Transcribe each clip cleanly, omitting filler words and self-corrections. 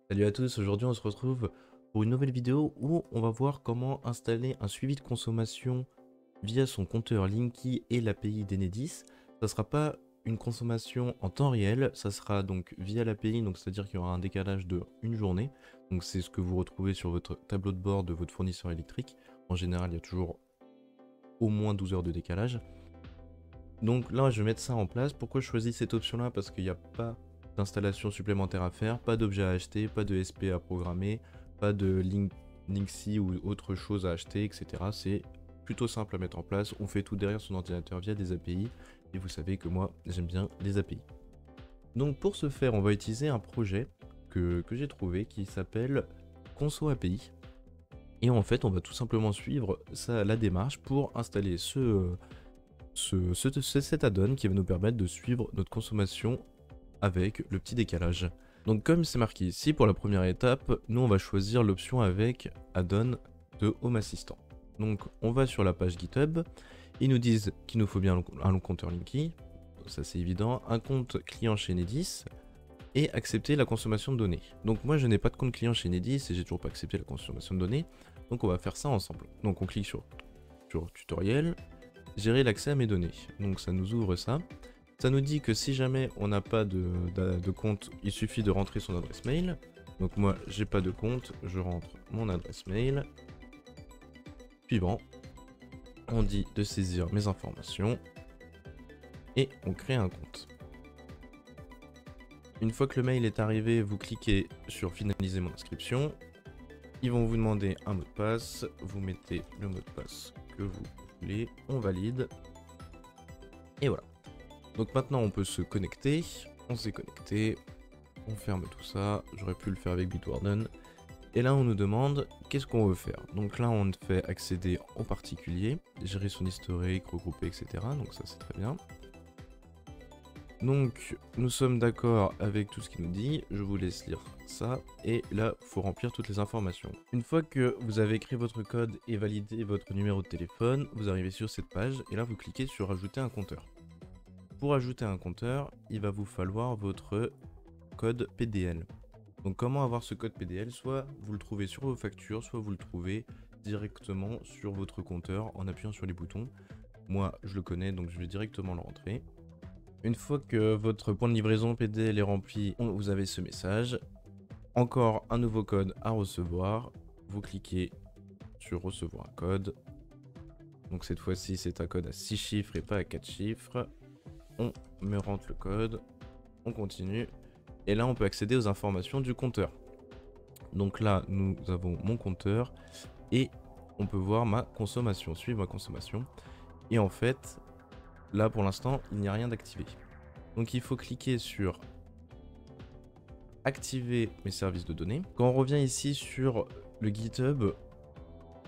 Salut à tous, aujourd'hui on se retrouve pour une nouvelle vidéo où on va voir comment installer un suivi de consommation via son compteur Linky et l'API d'Enedis. Ça sera pas une consommation en temps réel, ça sera donc via l'API, donc c'est-à-dire qu'il y aura un décalage de une journée. Donc c'est ce que vous retrouvez sur votre tableau de bord de votre fournisseur électrique. En général, il y a toujours au moins 12 heures de décalage. Donc là, je vais mettre ça en place. Pourquoi je choisis cette option-là? Parce qu'il n'y a pas d'installation supplémentaire à faire, pas d'objet à acheter, pas de SP à programmer, pas de Linksy ou autre chose à acheter, etc. C'est plutôt simple à mettre en place. On fait tout derrière son ordinateur via des API. Et vous savez que moi, j'aime bien les API. Donc pour ce faire, on va utiliser un projet que j'ai trouvé qui s'appelle Conso API. Et en fait, on va tout simplement suivre la démarche pour installer cet add-on qui va nous permettre de suivre notre consommation avec le petit décalage. Donc comme c'est marqué ici, pour la première étape, nous on va choisir l'option avec add-on de Home Assistant. Donc on va sur la page GitHub, ils nous disent qu'il nous faut bien un long compteur Linky, ça c'est évident, un compte client chez Enedis, et accepter la consommation de données. Donc moi je n'ai pas de compte client chez Enedis et j'ai toujours pas accepté la consommation de données, donc on va faire ça ensemble. Donc on clique sur tutoriel, gérer l'accès à mes données. Donc ça nous ouvre ça. Ça nous dit que si jamais on n'a pas de compte, il suffit de rentrer son adresse mail. Donc moi, j'ai pas de compte, je rentre mon adresse mail. Suivant, on dit de saisir mes informations et on crée un compte. Une fois que le mail est arrivé, vous cliquez sur finaliser mon inscription. Ils vont vous demander un mot de passe, vous mettez le mot de passe que vous voulez, on valide. Et voilà. Donc maintenant on peut se connecter, on s'est connecté, on ferme tout ça, j'aurais pu le faire avec Bitwarden. Et là on nous demande qu'est-ce qu'on veut faire. Donc là on fait accéder en particulier, gérer son historique, regrouper, etc. Donc ça c'est très bien. Donc nous sommes d'accord avec tout ce qu'il nous dit, je vous laisse lire ça, et là il faut remplir toutes les informations. Une fois que vous avez écrit votre code et validé votre numéro de téléphone, vous arrivez sur cette page, et là vous cliquez sur ajouter un compteur. Pour ajouter un compteur, il va vous falloir votre code PDL. Donc comment avoir ce code PDL? Soit vous le trouvez sur vos factures, soit vous le trouvez directement sur votre compteur en appuyant sur les boutons. Moi, je le connais, donc je vais directement le rentrer. Une fois que votre point de livraison PDL est rempli, vous avez ce message. Encore un nouveau code à recevoir. Vous cliquez sur recevoir un code. Donc cette fois-ci, c'est un code à 6 chiffres et pas à 4 chiffres. On me rentre le code, on continue, et là on peut accéder aux informations du compteur. Donc là nous avons mon compteur, et on peut voir ma consommation, suivre ma consommation, et en fait, là pour l'instant, il n'y a rien d'activé. Donc il faut cliquer sur activer mes services de données. Quand on revient ici sur le GitHub,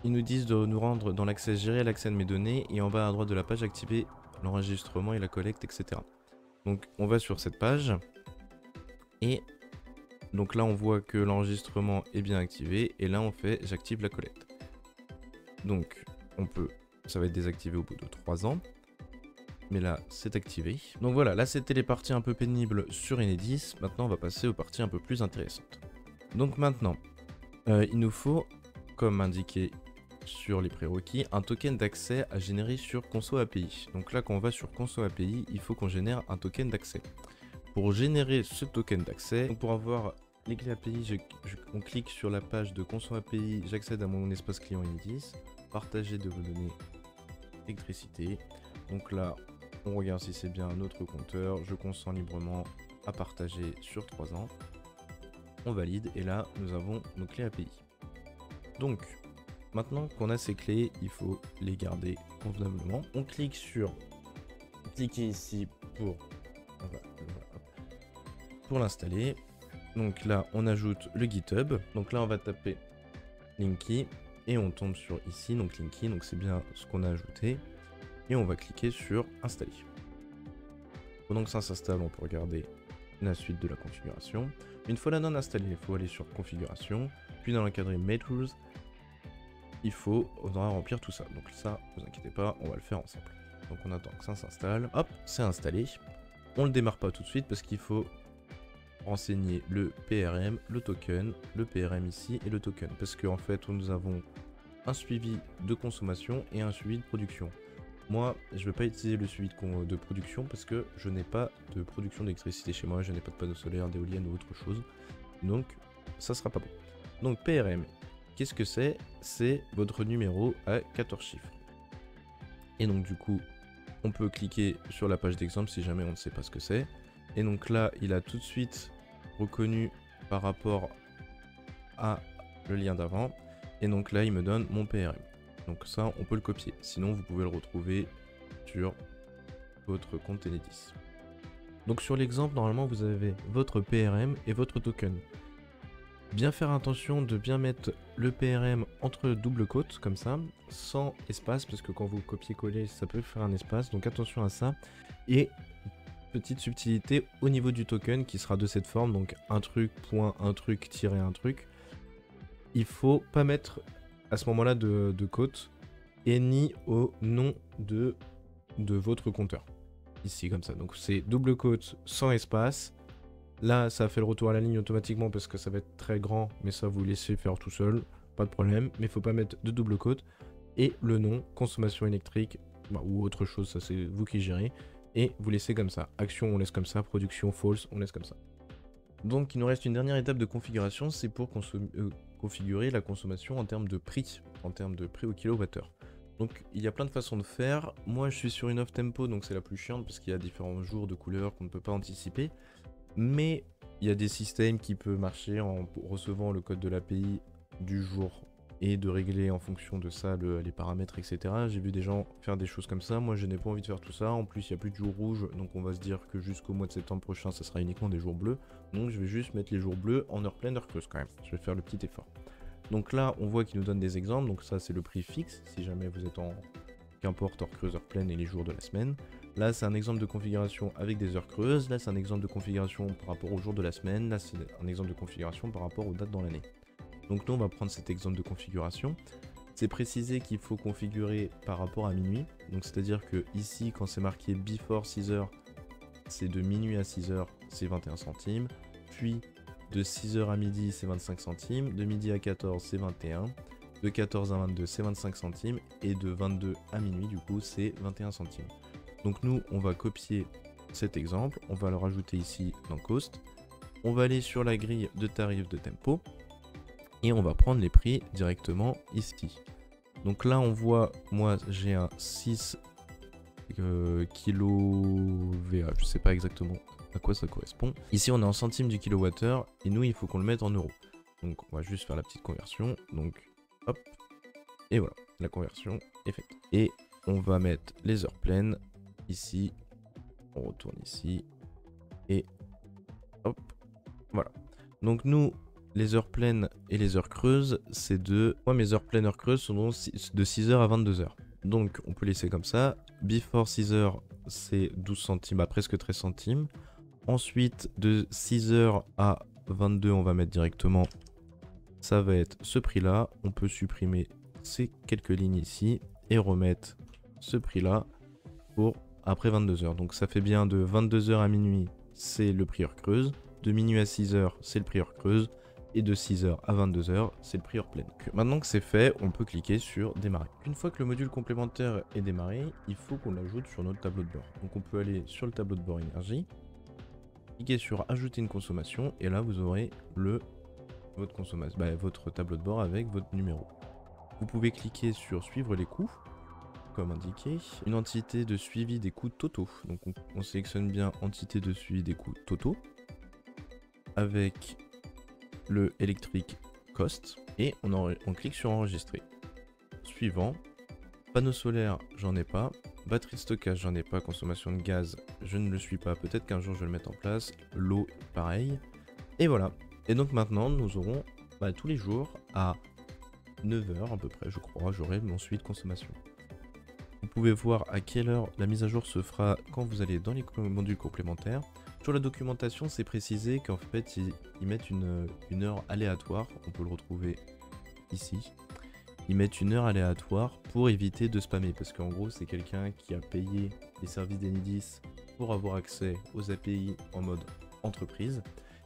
ils nous disent de nous rendre dans l'accès gérer l'accès de mes données, et en bas à droite de la page activer l'enregistrement et la collecte, etc. Donc on va sur cette page, et donc là on voit que l'enregistrement est bien activé, et là on fait j'active la collecte. Donc ça va être désactivé au bout de 3 ans, mais là c'est activé. Donc voilà, là c'était les parties un peu pénibles sur Enedis, maintenant on va passer aux parties un peu plus intéressantes. Donc maintenant, il nous faut, comme indiqué sur les prérequis, un token d'accès à générer sur Conso API. Donc là quand on va sur Conso API, il faut qu'on génère un token d'accès. Pour générer ce token d'accès, pour avoir les clés API, on clique sur la page de Conso API, j'accède à mon espace client Enedis, partager de vos données électricité. Donc là, on regarde si c'est bien un autre compteur, je consens librement à partager sur 3 ans. On valide, et là, nous avons nos clés API. Donc, maintenant qu'on a ces clés, il faut les garder convenablement. On clique sur cliquer ici pour l'installer. Donc là on ajoute le GitHub, donc là on va taper Linky et on tombe sur ici, donc Linky, donc c'est bien ce qu'on a ajouté, et on va cliquer sur installer. Pendant que ça s'installe, on peut regarder la suite de la configuration. Une fois la non installée, il faut aller sur configuration, puis dans l'encadré Made Rules, il faudra remplir tout ça. Donc ça, ne vous inquiétez pas, on va le faire ensemble. Donc on attend que ça s'installe, hop, c'est installé. On le démarre pas tout de suite parce qu'il faut renseigner le PRM, le token, le PRM ici et le token. Parce qu'en fait, nous avons un suivi de consommation et un suivi de production. Moi, je ne vais pas utiliser le suivi de production parce que je n'ai pas de production d'électricité chez moi, je n'ai pas de panneaux solaires, d'éoliennes ou autre chose. Donc, ça sera pas bon. Donc, PRM, qu'est-ce que c'est? C'est votre numéro à 14 chiffres. Et donc, du coup, on peut cliquer sur la page d'exemple si jamais on ne sait pas ce que c'est. Et donc là, il a tout de suite reconnu par rapport à le lien d'avant. Et donc là, il me donne mon PRM. Donc ça, on peut le copier. Sinon, vous pouvez le retrouver sur votre compte Enedis. Donc sur l'exemple, normalement, vous avez votre PRM et votre token. Bien faire attention de bien mettre le PRM entre double côte, comme ça, sans espace, parce que quand vous copiez-coller, ça peut faire un espace. Donc attention à ça. Et petite subtilité au niveau du token qui sera de cette forme, donc un truc, point, un truc, tirer un truc. Il faut pas mettre à ce moment-là de côte et ni au nom de votre compteur. Ici, comme ça. Donc c'est double côte sans espace. Là, ça fait le retour à la ligne automatiquement parce que ça va être très grand, mais ça vous laissez faire tout seul, pas de problème. Mais il faut pas mettre de double côte. Et le nom, consommation électrique, ou autre chose, ça c'est vous qui gérez. Et vous laissez comme ça. Action, on laisse comme ça. Production, false, on laisse comme ça. Donc il nous reste une dernière étape de configuration, c'est pour configurer la consommation en termes de prix au kilowattheure. Donc il y a plein de façons de faire. Moi je suis sur une off tempo, donc c'est la plus chiante parce qu'il y a différents jours de couleurs qu'on ne peut pas anticiper. Mais il y a des systèmes qui peuvent marcher en recevant le code de l'API du jour et de régler en fonction de ça les paramètres, etc. J'ai vu des gens faire des choses comme ça. Moi je n'ai pas envie de faire tout ça. En plus il n'y a plus de jours rouges, donc on va se dire que jusqu'au mois de septembre prochain ça sera uniquement des jours bleus. Donc je vais juste mettre les jours bleus en heure pleine, heure creuse quand même. Je vais faire le petit effort. Donc là on voit qu'il nous donne des exemples. Donc ça c'est le prix fixe si jamais vous êtes en qu'importe heure creuse, heure pleine et les jours de la semaine. Là c'est un exemple de configuration avec des heures creuses. Là c'est un exemple de configuration par rapport aux jours de la semaine. Là c'est un exemple de configuration par rapport aux dates dans l'année. Donc nous on va prendre cet exemple de configuration. C'est précisé qu'il faut configurer par rapport à minuit. Donc c'est à dire que ici quand c'est marqué before 6h, c'est de minuit à 6h, c'est 21 centimes. Puis de 6h à midi c'est 25 centimes. De midi à 14 c'est 21. De 14 à 22 c'est 25 centimes. Et de 22 à minuit du coup c'est 21 centimes. Donc nous on va copier cet exemple. On va le rajouter ici dans Cost. On va aller sur la grille de tarifs de tempo. Et on va prendre les prix directement ici. Donc là on voit, moi j'ai un 6 kVA, je sais pas exactement à quoi ça correspond. Ici on est en centimes du kilowattheure et nous il faut qu'on le mette en euros. Donc on va juste faire la petite conversion. Donc hop, et voilà, la conversion est faite. Et on va mettre les heures pleines ici. On retourne ici. Et hop, voilà. Donc nous... les heures pleines et les heures creuses, c'est de... Moi, mes heures pleines, heures creuses sont de 6h à 22h. Donc, on peut laisser comme ça. Before 6h, c'est 12 centimes à presque 13 centimes. Ensuite, de 6h à 22, on va mettre directement... ça va être ce prix-là. On peut supprimer ces quelques lignes ici et remettre ce prix-là pour après 22h. Donc, ça fait bien de 22h à minuit, c'est le prix heure creuse. De minuit à 6h, c'est le prix heure creuse. Et de 6h à 22h, c'est le prix heure pleine. Donc, maintenant que c'est fait, on peut cliquer sur démarrer. Une fois que le module complémentaire est démarré, il faut qu'on l'ajoute sur notre tableau de bord. Donc on peut aller sur le tableau de bord énergie, cliquer sur ajouter une consommation et là vous aurez votre tableau de bord avec votre numéro. Vous pouvez cliquer sur suivre les coûts, comme indiqué, une entité de suivi des coûts totaux. Donc on sélectionne bien entité de suivi des coûts totaux avec le Electric Cost et on clique sur enregistrer. Suivant, panneau solaire, j'en ai pas, batterie de stockage, j'en ai pas, consommation de gaz, je ne le suis pas, peut-être qu'un jour je vais le mettre en place, l'eau, pareil, et voilà. Et donc maintenant, nous aurons tous les jours à 9h à peu près, je crois, j'aurai mon suivi de consommation. Vous pouvez voir à quelle heure la mise à jour se fera quand vous allez dans les modules complémentaires. Sur la documentation, c'est précisé qu'en fait, ils mettent une heure aléatoire. On peut le retrouver ici. Ils mettent une heure aléatoire pour éviter de spammer. Parce qu'en gros, c'est quelqu'un qui a payé les services d'Enedis pour avoir accès aux API en mode entreprise.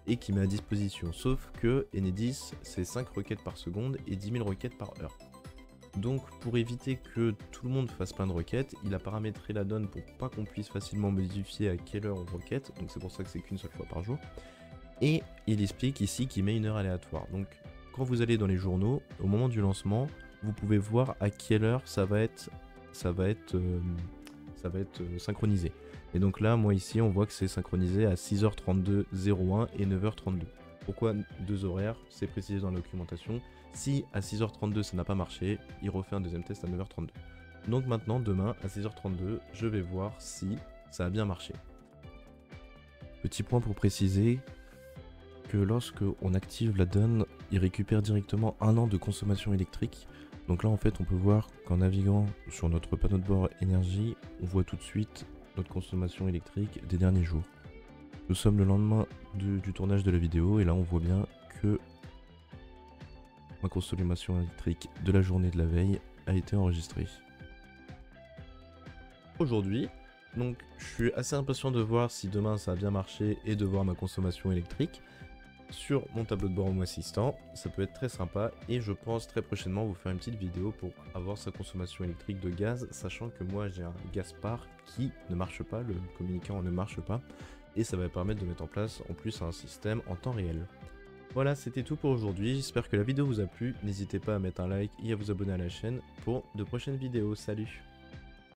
et qui met à disposition. Sauf que Enedis, c'est 5 requêtes par seconde et 10 000 requêtes par heure. Donc pour éviter que tout le monde fasse plein de requêtes, il a paramétré la donne pour pas qu'on puisse facilement modifier à quelle heure on requête, donc c'est pour ça que c'est qu'une seule fois par jour. Et il explique ici qu'il met une heure aléatoire. Donc quand vous allez dans les journaux, au moment du lancement, vous pouvez voir à quelle heure ça va être synchronisé. Et donc là, moi ici, on voit que c'est synchronisé à 6h32.01 et 9h32. Pourquoi deux horaires? C'est précisé dans la documentation. Si à 6h32 ça n'a pas marché, il refait un deuxième test à 9h32. Donc maintenant, demain à 6h32, je vais voir si ça a bien marché. Petit point pour préciser que lorsque on active la donne, il récupère directement 1 an de consommation électrique. Donc là en fait on peut voir qu'en naviguant sur notre panneau de bord énergie, on voit tout de suite notre consommation électrique des derniers jours. Nous sommes le lendemain du tournage de la vidéo et là on voit bien que ma consommation électrique de la journée de la veille a été enregistrée. Aujourd'hui, donc je suis assez impatient de voir si demain ça a bien marché et de voir ma consommation électrique sur mon tableau de bord Home Assistant. Ça peut être très sympa et je pense très prochainement vous faire une petite vidéo pour avoir sa consommation électrique de gaz, sachant que moi j'ai un Gaspard qui ne marche pas, le communicant ne marche pas, et ça va permettre de mettre en place en plus un système en temps réel. Voilà, c'était tout pour aujourd'hui, j'espère que la vidéo vous a plu, n'hésitez pas à mettre un like et à vous abonner à la chaîne pour de prochaines vidéos, salut!